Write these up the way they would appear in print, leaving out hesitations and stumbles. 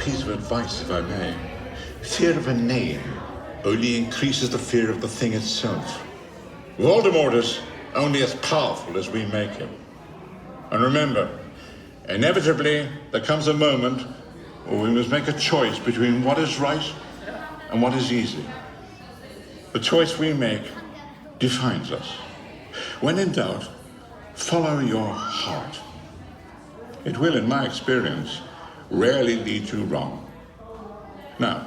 piece of advice, if I may. Fear of a name only increases the fear of the thing itself. Voldemort is only as powerful as we make him. And remember, inevitably, there comes a moment where we must make a choice between what is right and what is easy. The choice we make defines us. When in doubt, follow your heart. It will, in my experience, rarely lead you wrong. Now,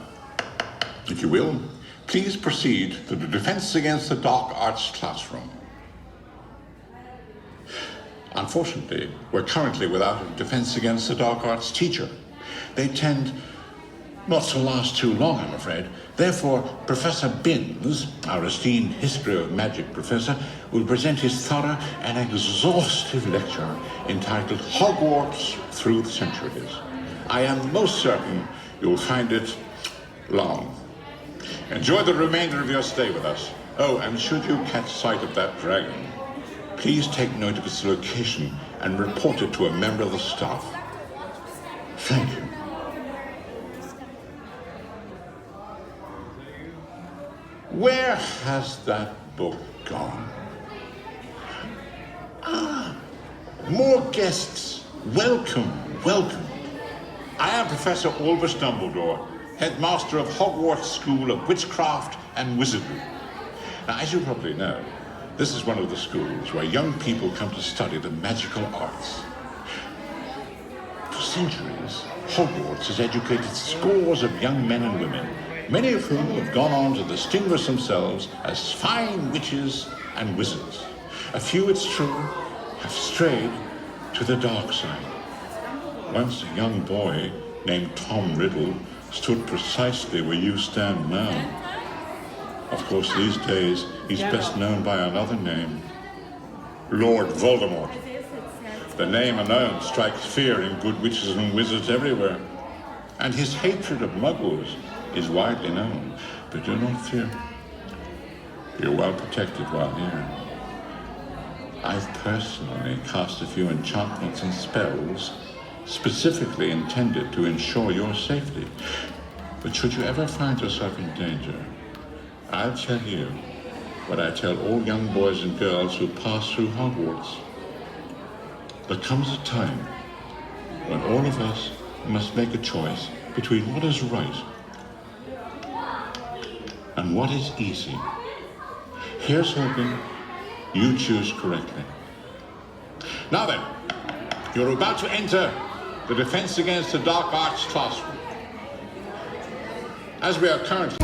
if you will, please proceed to the Defense Against the Dark Arts classroom. Unfortunately, we're currently without a Defense Against the Dark Arts teacher. They tend not to last too long, I'm afraid. Therefore, Professor Binns, our esteemed History of Magic professor, will present his thorough and exhaustive lecture entitled Hogwarts Through the Centuries. I am most certain you'll find it long. Enjoy the remainder of your stay with us. Oh, and should you catch sight of that dragon, please take note of its location and report it to a member of the staff. Thank you. Where has that book gone? Ah, more guests. Welcome, welcome. I am Professor Albus Dumbledore, headmaster of Hogwarts School of Witchcraft and Wizardry. Now, as you probably know, this is one of the schools where young people come to study the magical arts. For centuries, Hogwarts has educated scores of young men and women, many of whom have gone on to distinguish themselves as fine witches and wizards. A few, it's true, have strayed to the dark side. Once a young boy named Tom Riddle stood precisely where you stand now. Of course, these days, he's best known by another name, Lord Voldemort. The name alone strikes fear in good witches and wizards everywhere. And his hatred of muggles is widely known. But do not fear. You're well protected while here. I've personally cast a few enchantments and spells specifically intended to ensure your safety. But should you ever find yourself in danger, I'll tell you what I tell all young boys and girls who pass through Hogwarts. There comes a time when all of us must make a choice between what is right and what is easy. Here's hoping you choose correctly. Now then, you're about to enter the Defense Against the Dark Arts classroom. As we are currently